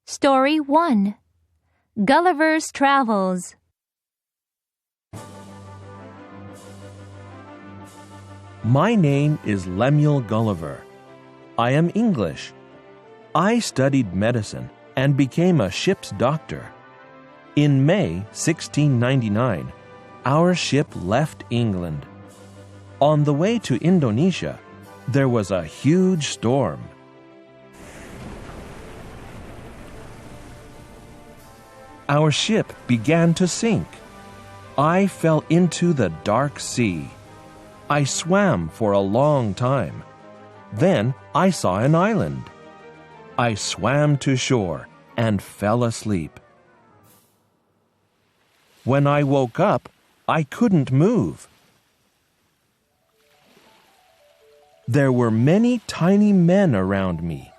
Story 1. Gulliver's Travels. My name is Lemuel Gulliver. I am English. I studied medicine and became a ship's doctor. In May 1699, our ship left England. On the way to Indonesia, there was a huge storm. Our ship began to sink. I fell into the dark sea. I swam for a long time. Then I saw an island. I swam to shore and fell asleep. When I woke up, I couldn't move. There were many tiny men around me.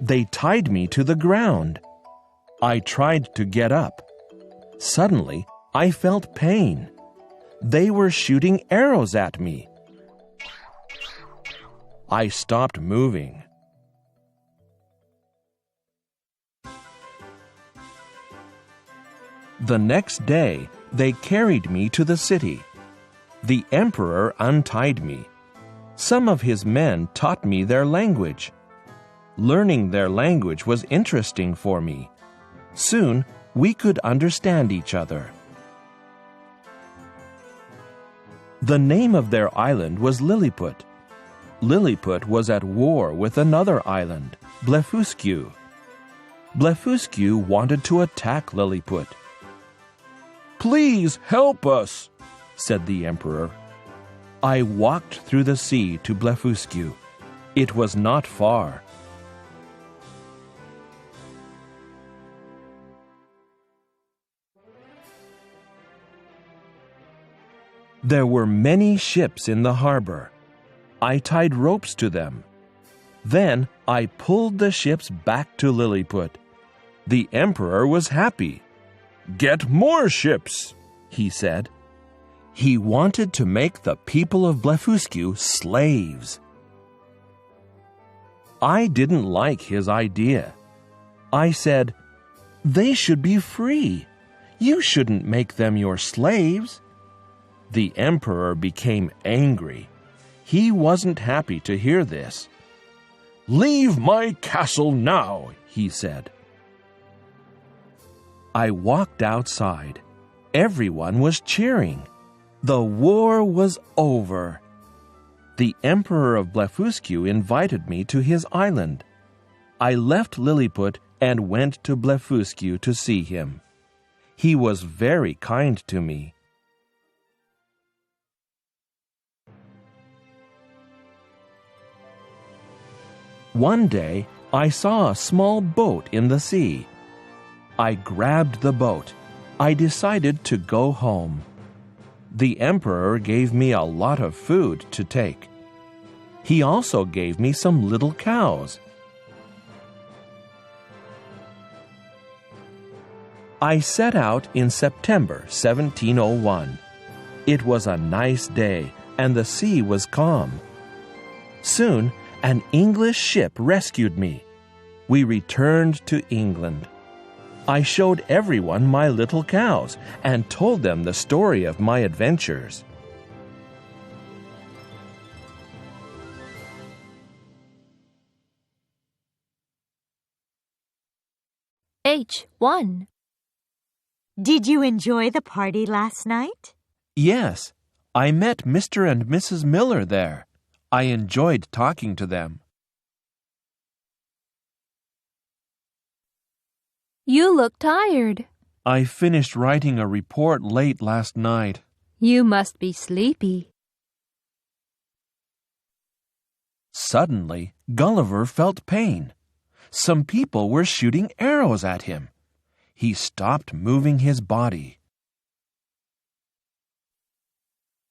They tied me to the ground. I tried to get up. Suddenly, I felt pain. They were shooting arrows at me. I stopped moving. The next day, they carried me to the city. The emperor untied me. Some of his men taught me their language. Learning their language was interesting for me. Soon, we could understand each other. The name of their island was Lilliput. Lilliput was at war with another island, Blefuscu. Blefuscu wanted to attack Lilliput. "Please help us," said the emperor. I walked through the sea to Blefuscu. It was not far. There were many ships in the harbor. I tied ropes to them. Then I pulled the ships back to Lilliput. The emperor was happy. "Get more ships," he said. He wanted to make the people of Blefuscu slaves. I didn't like his idea. I said, "They should be free. You shouldn't make them your slaves." The emperor became angry. He wasn't happy to hear this. "Leave my castle now," he said. I walked outside. Everyone was cheering. The war was over. The emperor of Blefuscu invited me to his island. I left Lilliput and went to Blefuscu to see him. He was very kind to me. One day, I saw a small boat in the sea. I grabbed the boat. I decided to go home. The emperor gave me a lot of food to take. He also gave me some little cows. I set out in September 1701. It was a nice day, and the sea was calm. Soon, an English ship rescued me. We returned to England. I showed everyone my little cows and told them the story of my adventures. H1. Did you enjoy the party last night? Yes, I met Mr. and Mrs. Miller there. I enjoyed talking to them. You look tired. I finished writing a report late last night. You must be sleepy. Suddenly, Gulliver felt pain. Some people were shooting arrows at him. He stopped moving his body.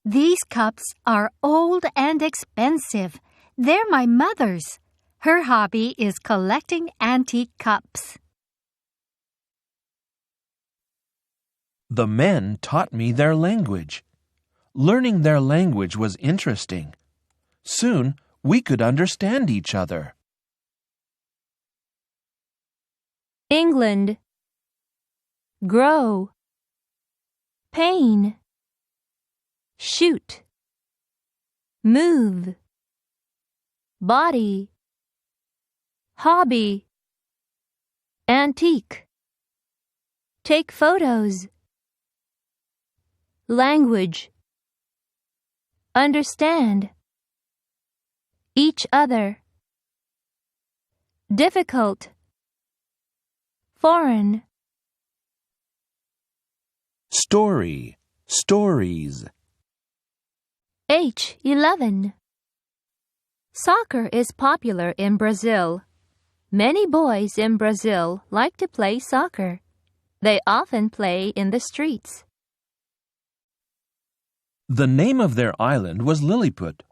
These cups are old and expensive. They're my mother's. Her hobby is collecting antique cups. The men taught me their language. Learning their language was interesting. Soon, we could understand each other. England. Grow. Pain. Shoot. Move. Body. Hobby. Antique. Take photos. Language. Understand. Each other. Difficult. Foreign. Story, stories. H11. Soccer is popular in Brazil. Many boys in Brazil like to play soccer. They often play in the streets. The name of their island was Lilliput.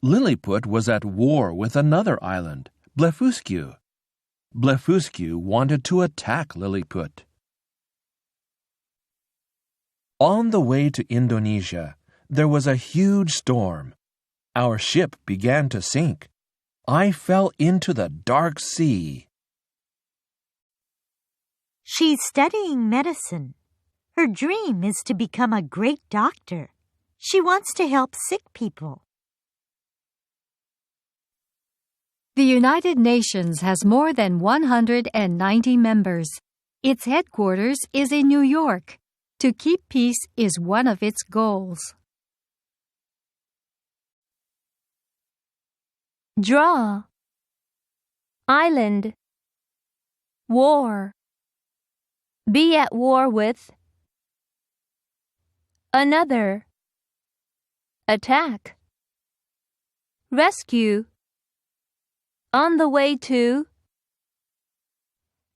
Lilliput was at war with another island, Blefuscu. Blefuscu wanted to attack Lilliput. On the way to Indonesia, there was a huge storm. Our ship began to sink. I fell into the dark sea. She's studying medicine. Her dream is to become a great doctor. She wants to help sick people. The United Nations has more than 190 members. Its headquarters is in New York. To keep peace is one of its goals. Draw. Island. War. Be at war with. Another. Attack. Rescue. On the way to.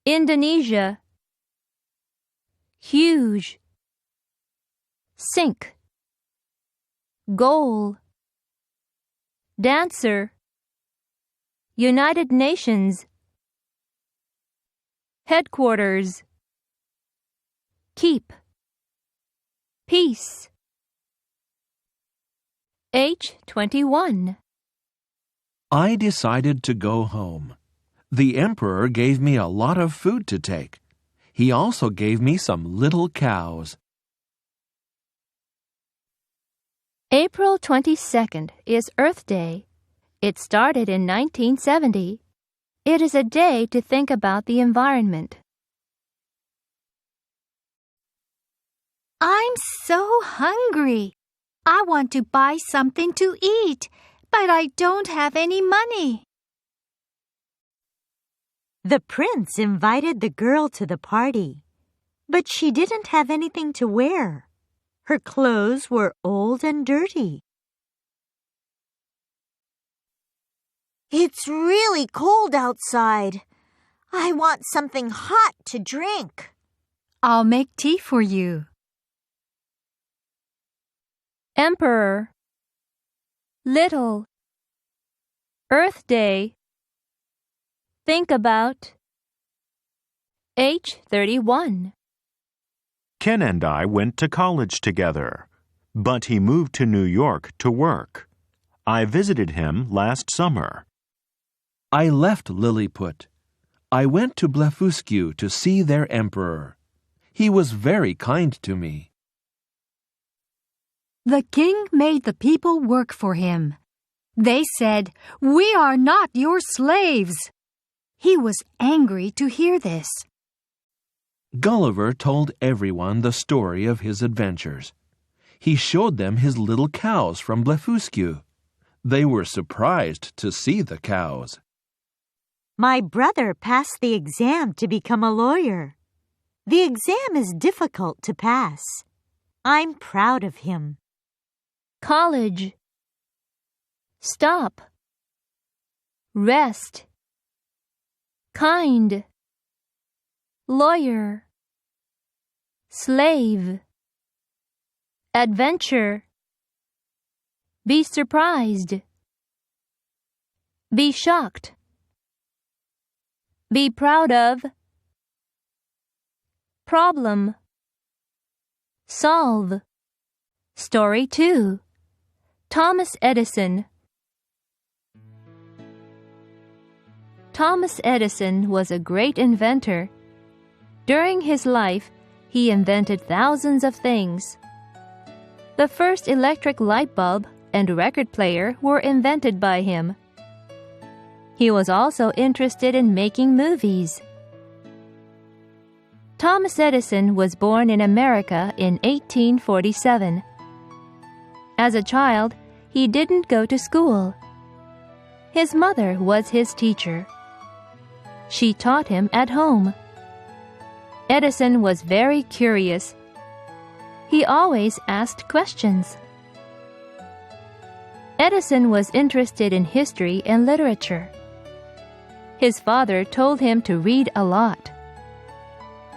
Indonesia. Huge. Sink. Goal. Dancer. United Nations. Headquarters. Keep. Peace. H21. I decided to go home. The emperor gave me a lot of food to take. He also gave me some little cows. April 22nd is Earth Day. It started in 1970. It is a day to think about the environment. I'm so hungry. I want to buy something to eat, but I don't have any money. The prince invited the girl to the party, but she didn't have anything to wear. Her clothes were old and dirty. It's really cold outside. I want something hot to drink. I'll make tea for you. Emperor. Little. Earth Day. Think about. H31. Ken and I went to college together, but he moved to New York to work. I visited him last summer. I left Lilliput. I went to Blefuscu to see their emperor. He was very kind to me. The king made the people work for him. They said, "We are not your slaves." He was angry to hear this. Gulliver told everyone the story of his adventures. He showed them his little cows from Blefuscu. They were surprised to see the cows. My brother passed the exam to become a lawyer. The exam is difficult to pass. I'm proud of him. College. Stop. Rest. Kind. Lawyer. Slave. Adventure. Be surprised. Be shocked. Be proud of. Problem. Solve. Story 2. Thomas Edison. Thomas Edison was a great inventor. During his life, he invented thousands of things. The first electric light bulb and record player were invented by him. He was also interested in making movies. Thomas Edison was born in America in 1847. As a child, he didn't go to school. His mother was his teacher. She taught him at home. Edison was very curious. He always asked questions. Edison was interested in history and literature. His father told him to read a lot.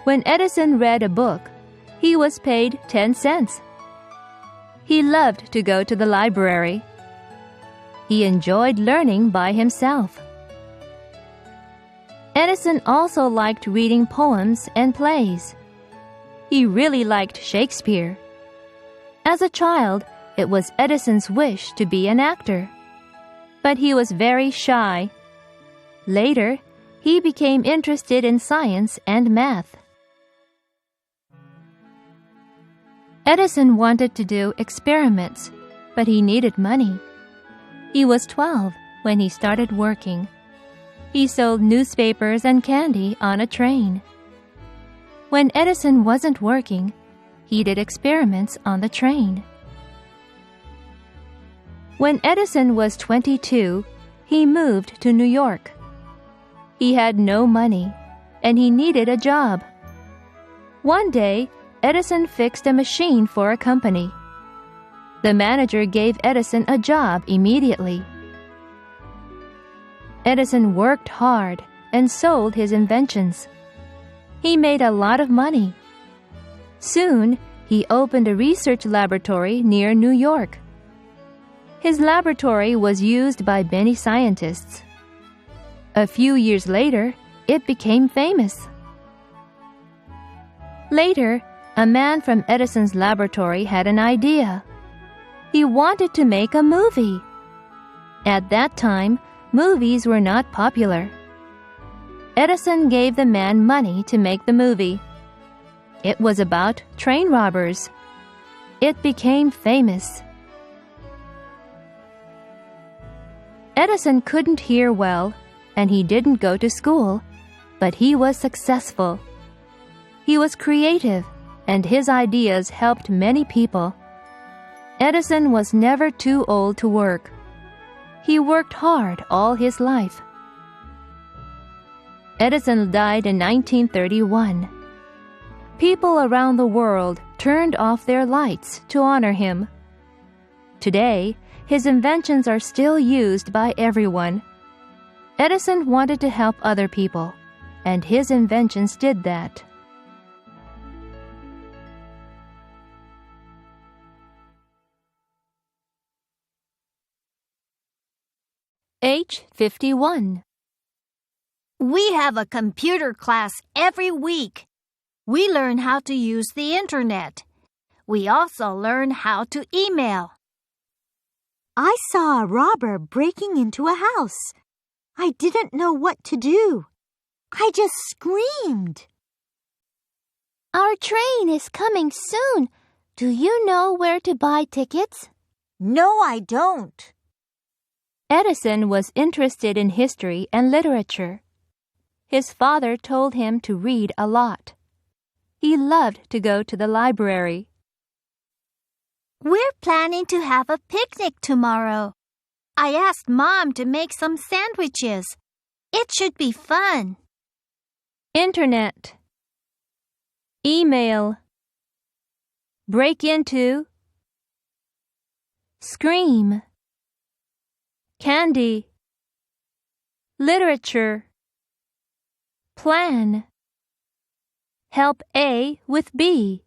When Edison read a book, he was paid 10 cents. He loved to go to the library. He enjoyed learning by himself. Edison also liked reading poems and plays. He really liked Shakespeare. As a child, it was Edison's wish to be an actor. But he was very shy. Later, he became interested in science and math. Edison wanted to do experiments, but he needed money. He was 12 when he started working. He sold newspapers and candy on a train. When Edison wasn't working, he did experiments on the train. When Edison was 22, he moved to New York. He had no money, and he needed a job. One day, Edison fixed a machine for a company. The manager gave Edison a job immediately. Edison worked hard and sold his inventions. He made a lot of money. Soon, he opened a research laboratory near New York. His laboratory was used by many scientists. A few years later, it became famous. Later, a man from Edison's laboratory had an idea. He wanted to make a movie. At that time, movies were not popular. Edison gave the man money to make the movie. It was about train robbers. It became famous. Edison couldn't hear well, and he didn't go to school, but he was successful. He was creative, and his ideas helped many people. Edison was never too old to work. He worked hard all his life. Edison died in 1931. People around the world turned off their lights to honor him. Today, his inventions are still used by everyone. Edison wanted to help other people, and his inventions did that. H51. We have a computer class every week. We learn how to use the internet. We also learn how to email. I saw a robber breaking into a house. I didn't know what to do. I just screamed. Our train is coming soon. Do you know where to buy tickets? No, I don't. Edison was interested in history and literature. His father told him to read a lot. He loved to go to the library. We're planning to have a picnic tomorrow. I asked Mom to make some sandwiches. It should be fun. Internet. Email. Break into. Scream. Candy. Literature. Plan. Help A with B.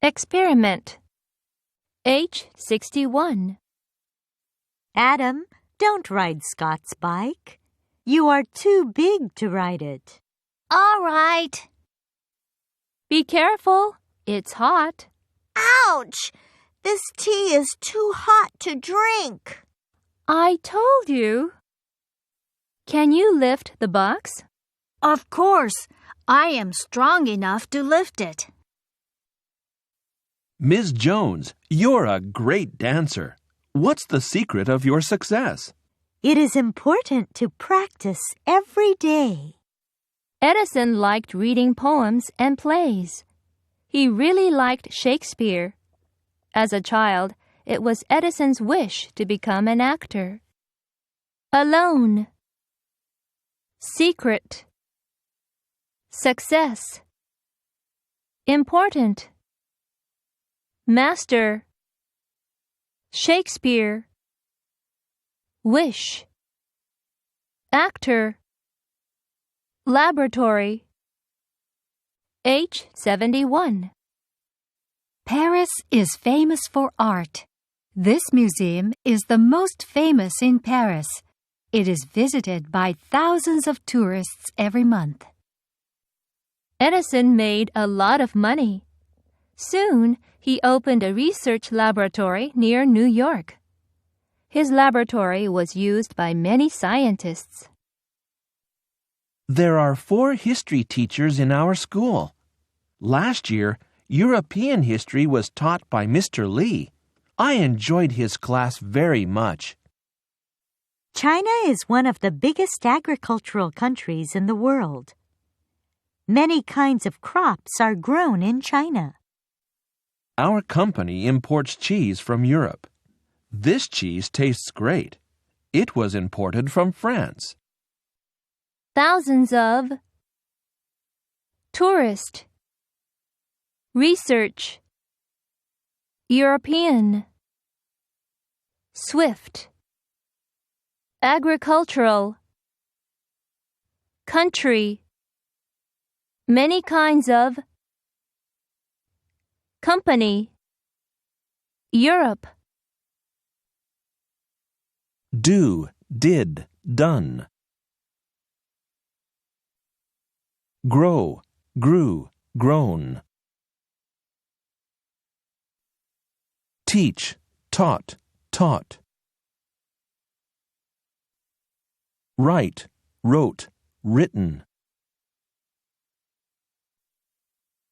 Experiment. H61. Adam, don't ride Scott's bike. You are too big to ride it. All right. Be careful. It's hot. Ouch! This tea is too hot to drink. I told you. Can you lift the box? Of course, I am strong enough to lift it. Ms. Jones, you're a great dancer. What's the secret of your success? It is important to practice every day. Edison liked reading poems and plays. He really liked Shakespeare. As a child, it was Edison's wish to become an actor. Alone. Secret. Success. Important. Master. Shakespeare. Wish. Actor. Laboratory. H71. Paris is famous for art. This museum is the most famous in Paris. It is visited by thousands of tourists every month. Edison made a lot of money. Soon, he opened a research laboratory near New York. His laboratory was used by many scientists. There are 4 history teachers in our school. Last year, European history was taught by Mr. Lee. I enjoyed his class very much. China is one of the biggest agricultural countries in the world. Many kinds of crops are grown in China. Our company imports cheese from Europe. This cheese tastes great. It was imported from France. Thousands of. Tourist. Research. European. Swift. Agricultural. Country. Many kinds of. Company. Europe. Do, did, done. Grow, grew, grown. Teach, taught, taught. Write, wrote, written.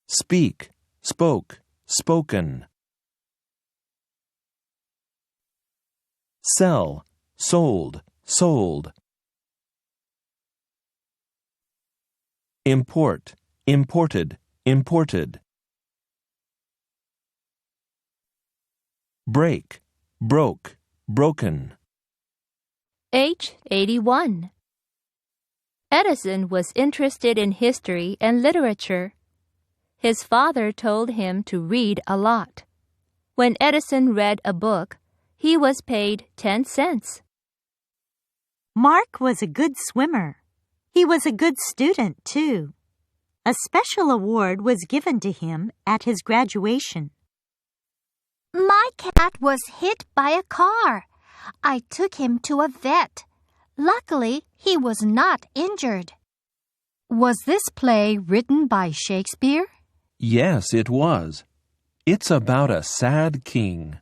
Speak, spoke, spoken. Sell, sold, sold. Import, imported, imported. Break, broke, broken. H81. Edison was interested in history and literature. His father told him to read a lot. When Edison read a book, he was paid 10 cents. Mark was a good swimmer. He was a good student, too. A special award was given to him at his graduation. My cat was hit by a car. I took him to a vet. Luckily, he was not injured. Was this play written by Shakespeare? Yes, it was. It's about a sad king.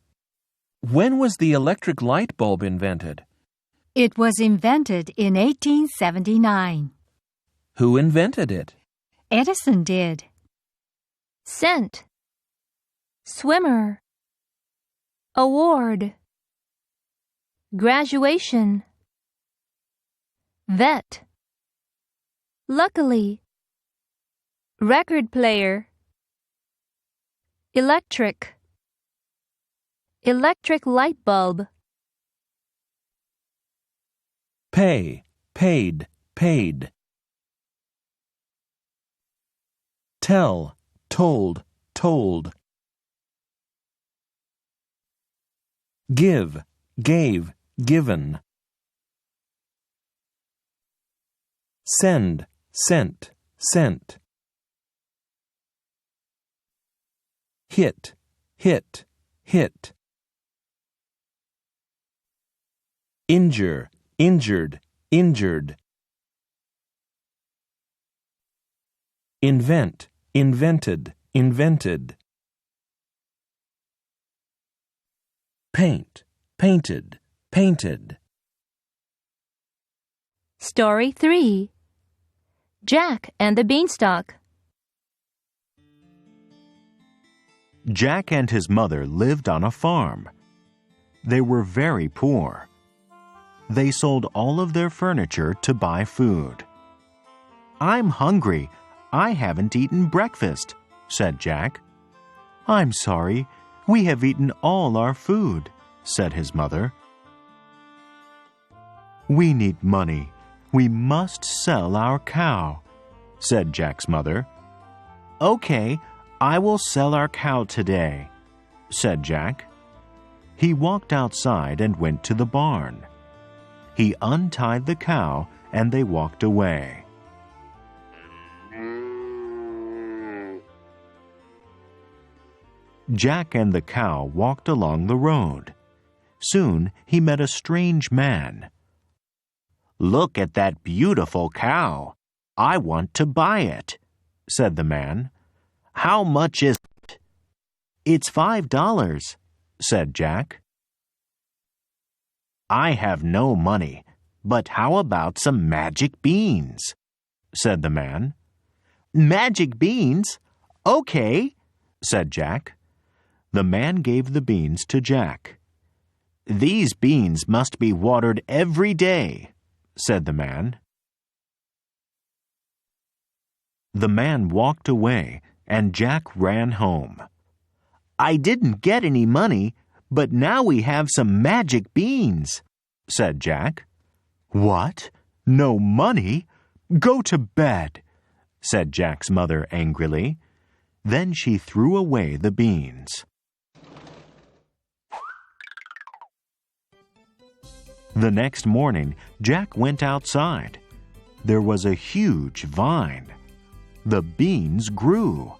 When was the electric light bulb invented? It was invented in 1879. Who invented it? Edison did. Cent. Swimmer. Award. Graduation. Vet. Luckily. Record player. Electric. Electric light bulb. Pay, paid, paid. Tell, told, told. Give, gave, given. Send, sent, sent. Hit, hit, hit. Injure, injured, injured. Invent, invented, invented. Paint, painted, painted. Story 3. Jack and the Beanstalk. Jack and his mother lived on a farm. They were very poor. They sold all of their furniture to buy food. "I'm hungry. I haven't eaten breakfast," said Jack. "I'm sorry. We have eaten all our food," said his mother. "We need money. We must sell our cow," said Jack's mother. "Okay, I will sell our cow today," said Jack. He walked outside and went to the barn. He untied the cow and they walked away. Jack and the cow walked along the road. Soon he met a strange man. "Look at that beautiful cow. I want to buy it," said the man. "How much is it?" "It's $5, said Jack. "I have no money, but how about some magic beans?" said the man. "Magic beans? Okay," said Jack. The man gave the beans to Jack. "These beans must be watered every day," said the man. The man walked away and Jack ran home. "I didn't get any money, but now we have some magic beans," said Jack. "What? No money? Go to bed," said Jack's mother angrily. Then she threw away the beans. The next morning, Jack went outside. There was a huge vine. The beans grew.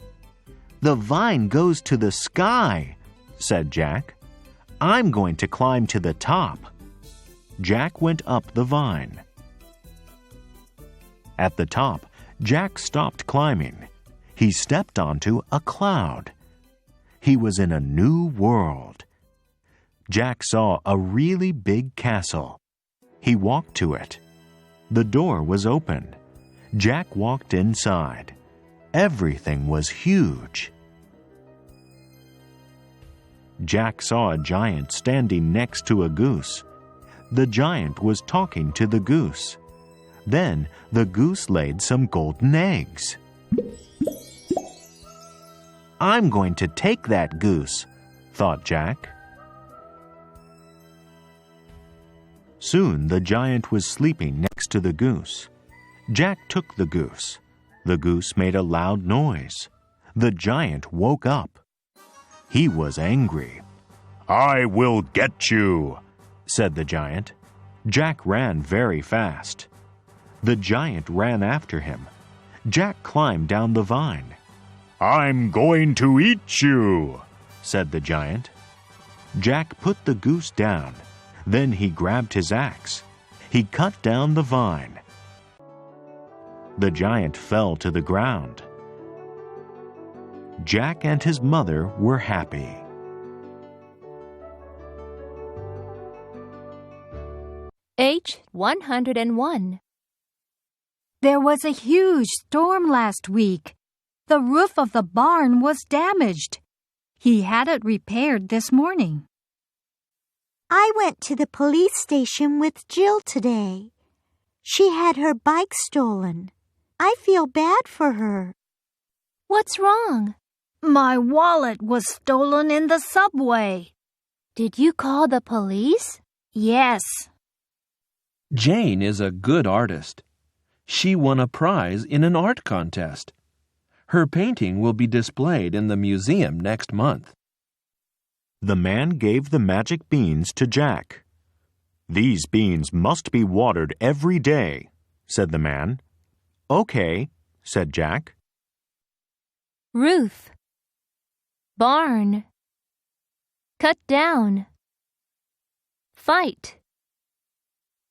"The vine goes to the sky," said Jack. "I'm going to climb to the top." Jack went up the vine. At the top, Jack stopped climbing. He stepped onto a cloud. He was in a new world. Jack saw a really big castle. He walked to it. The door was open. Jack walked inside. Everything was huge. Jack saw a giant standing next to a goose. The giant was talking to the goose. Then the goose laid some golden eggs. "I'm going to take that goose," thought Jack. Soon the giant was sleeping next to the goose. Jack took the goose. The goose made a loud noise. The giant woke up. He was angry. "I will get you," said the giant. Jack ran very fast. The giant ran after him. Jack climbed down the vine. "I'm going to eat you," said the giant. Jack put the goose down. Then he grabbed his axe. He cut down the vine. The giant fell to the ground. Jack and his mother were happy. H 101. There was a huge storm last week. The roof of the barn was damaged. He had it repaired this morning. I went to the police station with Jill today. She had her bike stolen. I feel bad for her. What's wrong? My wallet was stolen in the subway. Did you call the police? Yes. Jane is a good artist. She won a prize in an art contest. Her painting will be displayed in the museum next month. The man gave the magic beans to Jack. "These beans must be watered every day," said the man. "Okay," said Jack. Roof. Barn. Cut down. Fight.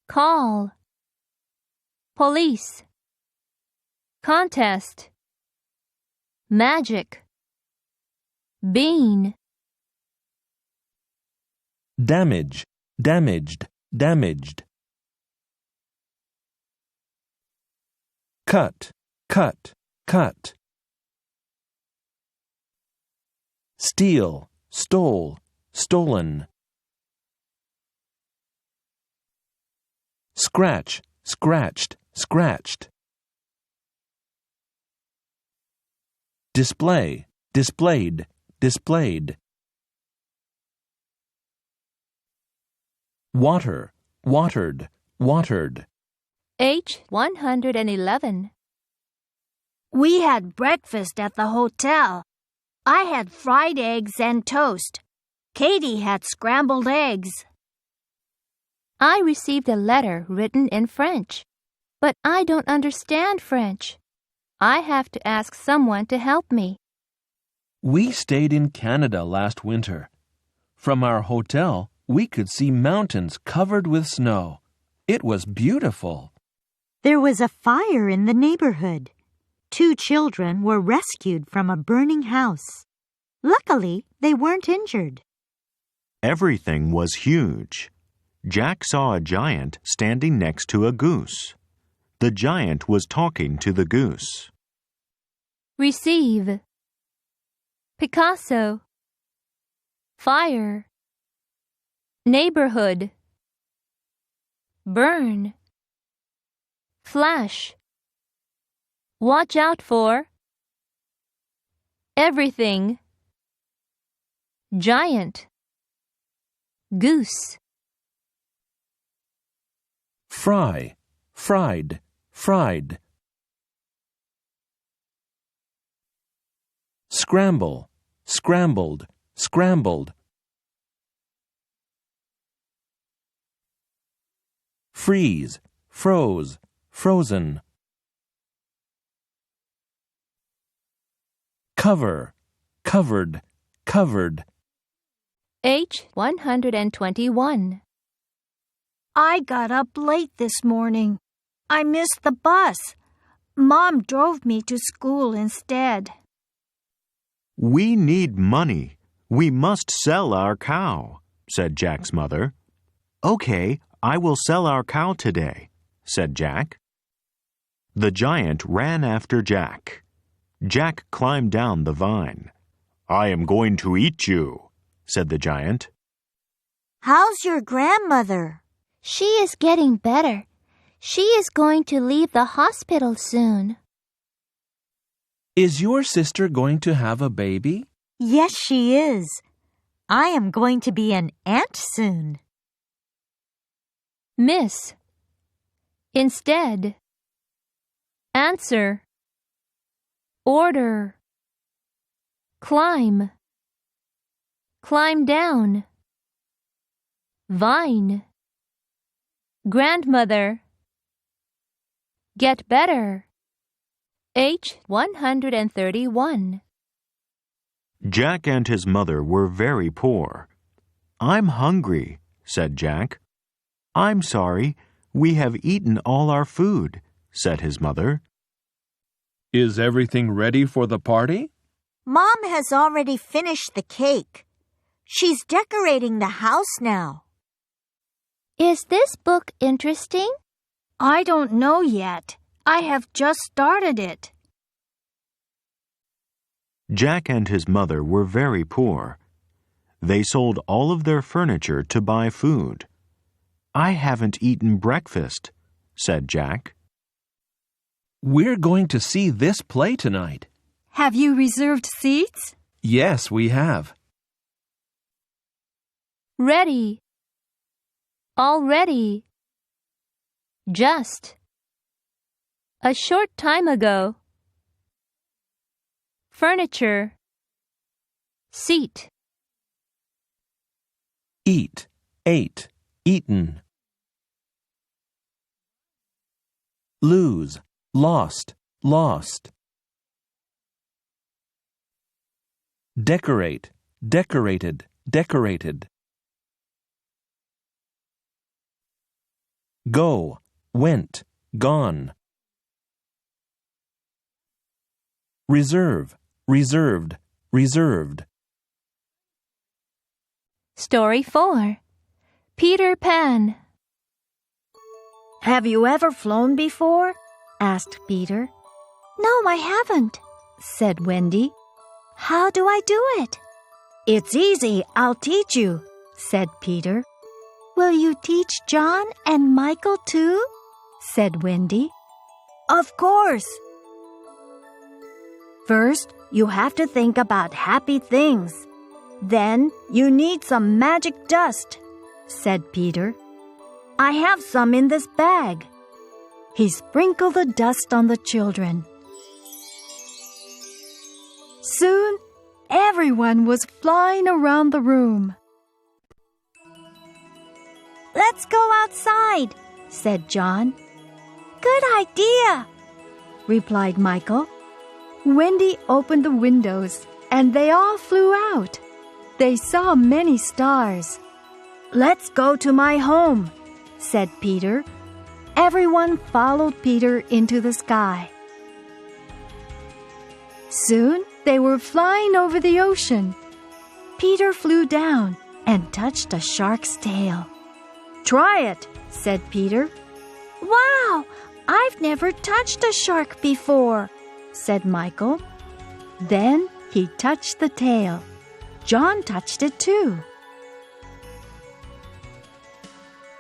Call. Police. Contest. Magic. Bean. Damage, damaged, damaged. Cut. cut, cut. Steal, stole, stolen. Scratch, scratched, scratched. Display, displayed, displayed. Water, watered, watered. H 111. We had breakfast at the hotel. I had fried eggs and toast. Katie had scrambled eggs. I received a letter written in French, but I don't understand French. I have to ask someone to help me. We stayed in Canada last winter. From our hotel, we could see mountains covered with snow. It was beautiful. There was a fire in the neighborhood. 2 children were rescued from a burning house. Luckily, they weren't injured. Everything was huge. Jack saw a giant standing next to a goose. The giant was talking to the goose. Receive. Picasso. Fire. Neighborhood. Burn. Flash. Watch out for. Everything. Giant. Goose. Fry, fried, fried. Scramble, scrambled, scrambled. Freeze, froze, frozen. Cover, covered, covered. H 121. I got up late this morning. I missed the bus. Mom drove me to school instead. We need money. We must sell our cow, said Jack's mother. Okay, I will sell our cow today, said Jack. The giant ran after Jack. Jack climbed down the vine. I am going to eat you, said the giant. How's your grandmother? She is getting better. She is going to leave the hospital soon. Is your sister going to have a baby? Yes, she is. I am going to be an aunt soon. Miss. Instead. Answer. Order. Climb. Climb down. Vine. Grandmother. Get better. H 131. Jack and his mother were very poor. I'm hungry, said Jack. I'm sorry, we have eaten all our food, said his mother. Is everything ready for the party? Mom has already finished the cake. She's decorating the house now. Is this book interesting? I don't know yet. I have just started it. Jack and his mother were very poor. They sold all of their furniture to buy food. I haven't eaten breakfast, said Jack. We're going to see this play tonight. Have you reserved seats? Yes, we have. Ready. Already. Just. A short time ago. Furniture. Seat. Eat, ate, eaten. Lose, lost, lost. Decorate, decorated, decorated. Go, went, gone. Reserve, reserved, reserved. Story 4. Peter Pan. Have you ever flown before? Asked Peter. No, I haven't, said Wendy. How do I do it? It's easy, I'll teach you, said Peter. Will you teach John and Michael too? Said Wendy. Of course. First, you have to think about happy things. Then you need some magic dust, said Peter. I have some in this bag. He sprinkled the dust on the children. Soon, everyone was flying around the room. Let's go outside, said John. Good idea, replied Michael. Wendy opened the windows, and they all flew out. They saw many stars. Let's go to my home, said Peter. Everyone followed Peter into the sky. Soon they were flying over the ocean. Peter flew down and touched a shark's tail. Try it, said Peter. Wow, I've never touched a shark before, said Michael. Then he touched the tail. John touched it too.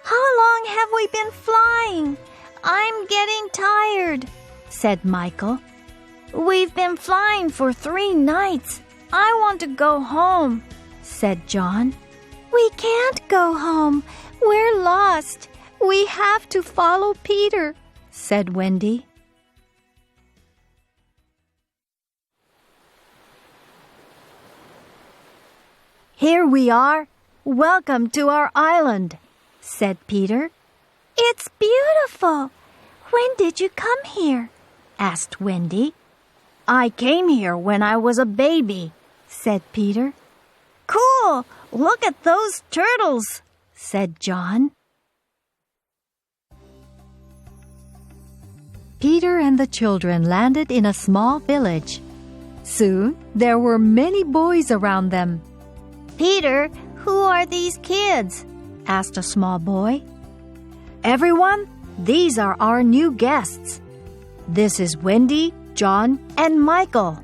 How long have we been flying? I'm getting tired, said Michael. We've been flying for 3 nights. I want to go home, said John. We can't go home. We're lost. We have to follow Peter, said Wendy. Here we are. Welcome to our island, said Peter. It's beautiful. When did you come here? Asked Wendy. I came here when I was a baby, said Peter. Cool! Look at those turtles, said John. Peter and the children landed in a small village. Soon there were many boys around them. Peter, who are these kids? Asked a small boy. Everyone, these are our new guests. This is Wendy, John, and Michael.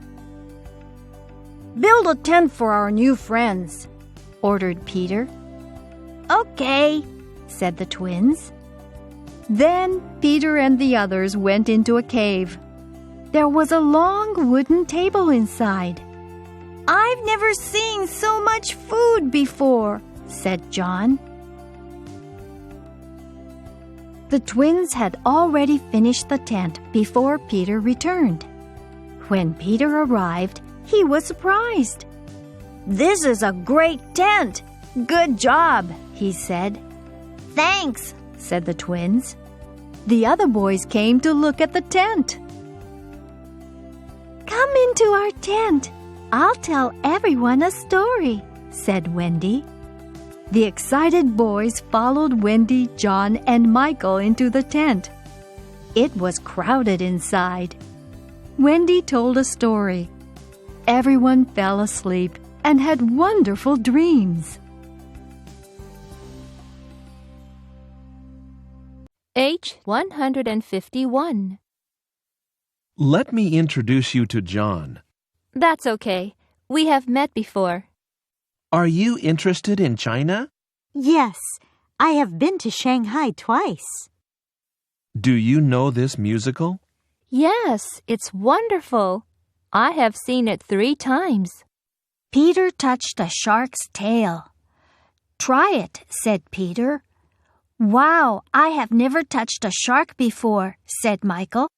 Build a tent for our new friends, ordered Peter. Okay, said the twins. Then Peter and the others went into a cave. There was a long wooden table inside. I've never seen so much food before, said John. The twins had already finished the tent before Peter returned. When Peter arrived, he was surprised. This is a great tent. Good job, he said. Thanks, said the twins. The other boys came to look at the tent. Come into our tent. I'll tell everyone a story, said Wendy. The excited boys followed Wendy, John, and Michael into the tent. It was crowded inside. Wendy told a story. Everyone fell asleep and had wonderful dreams. H 151. Let me introduce you to John. That's okay. We have met before. Are you interested in China? Yes, I have been to Shanghai twice. Do you know this musical? Yes, it's wonderful. I have seen it 3 times. Peter touched a shark's tail. Try it, said Peter. Wow, I have never touched a shark before, said Michael.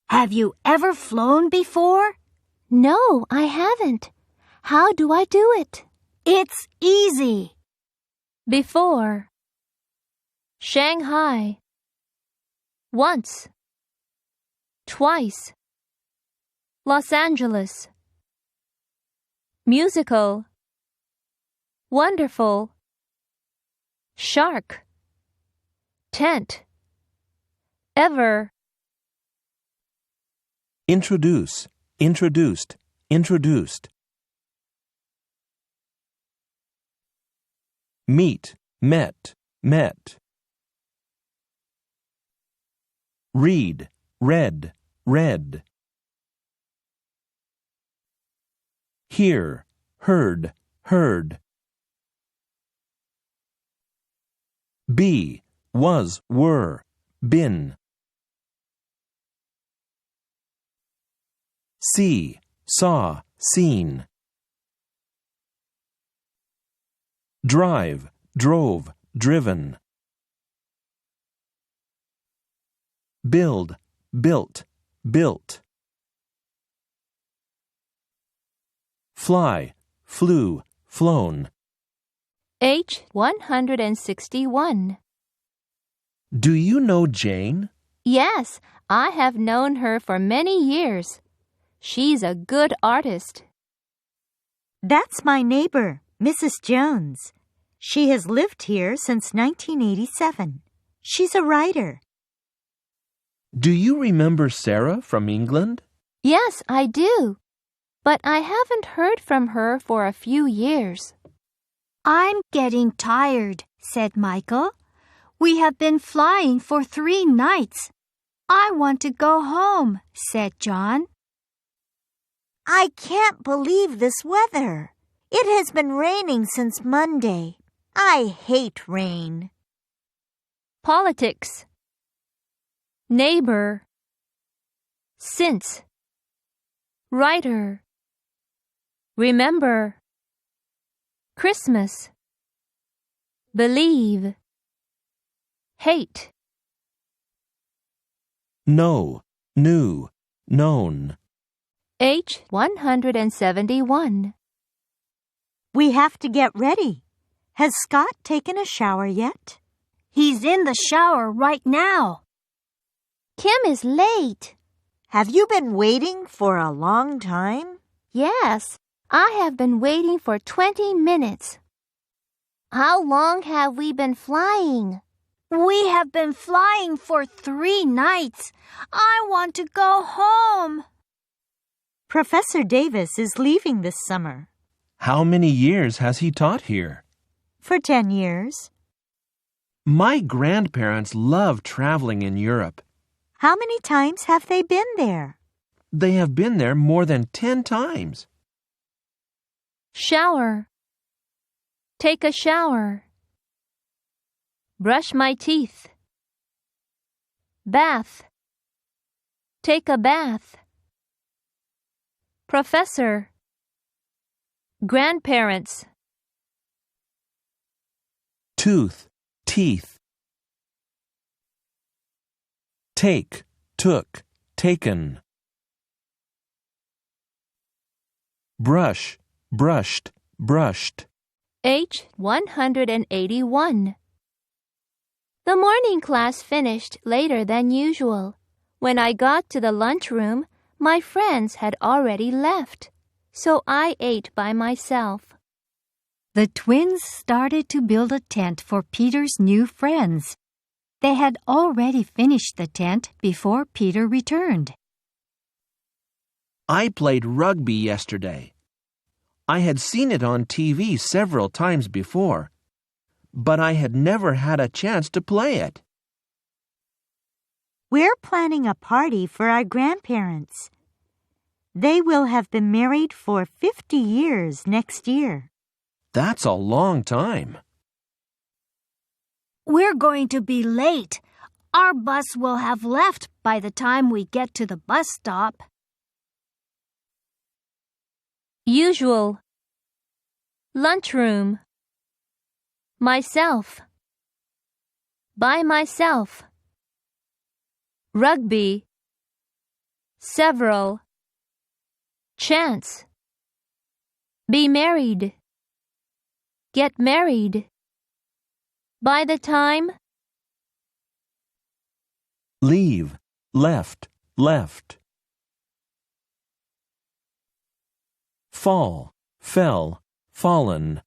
Have you ever flown before? No, I haven't. How do I do it? It's easy. Before. Shanghai. Once. Twice. Los Angeles. Musical. Wonderful. Shark. Tent. Ever. Introduce, introduced, introduced. Meet, met, met. Read, read, read. hear, heard, heard. Be, was, were, been. See, saw, seen. Drive, drove, driven. Build, built, built. Fly, flew, flown. H 161. Do you know Jane? Yes, I have known her for many years. She's a good artist. That's my neighbor, Mrs. Jones. She has lived here since 1987. She's a writer. Do you remember Sarah from England? Yes, I do. But I haven't heard from her for a few years. I'm getting tired, said Michael. We have been flying for 3 nights. I want to go home, said John. I can't believe this weather. It has been raining since Monday. I hate rain. Politics. Neighbor. Since. Writer. Remember. Christmas. Believe. Hate. Know, knew, known. H 171. We have to get ready. Has Scott taken a shower yet? He's in the shower right now. Kim is late. Have you been waiting for a long time? Yes, I have been waiting for 20 minutes. How long have we been flying? We have been flying for 3 nights. I want to go home. Professor Davis is leaving this summer. How many years has he taught here? For 10 years. My grandparents love traveling in Europe. How many times have they been there? They have been there more than 10 times. Shower. Take a shower. Brush my teeth. Bath. Take a bath. Professor. Grandparents. Tooth, teeth. Take, took, taken. Brush, brushed, brushed. H 181. The morning class finished later than usual. When I got to the lunchroom, my friends had already left, so I ate by myself. The twins started to build a tent for Peter's new friends. They had already finished the tent before Peter returned. I played rugby yesterday. I had seen it on TV several times before, but I had never had a chance to play it. We're planning a party for our grandparents. They will have been married for 50 years next year. That's a long time. We're going to be late. Our bus will have left by the time we get to the bus stop. Usual. Lunchroom. Myself. By myself. Rugby. Several. Chance. Be married. Get married. By the time. Leave, left, left. Fall, fell, fallen.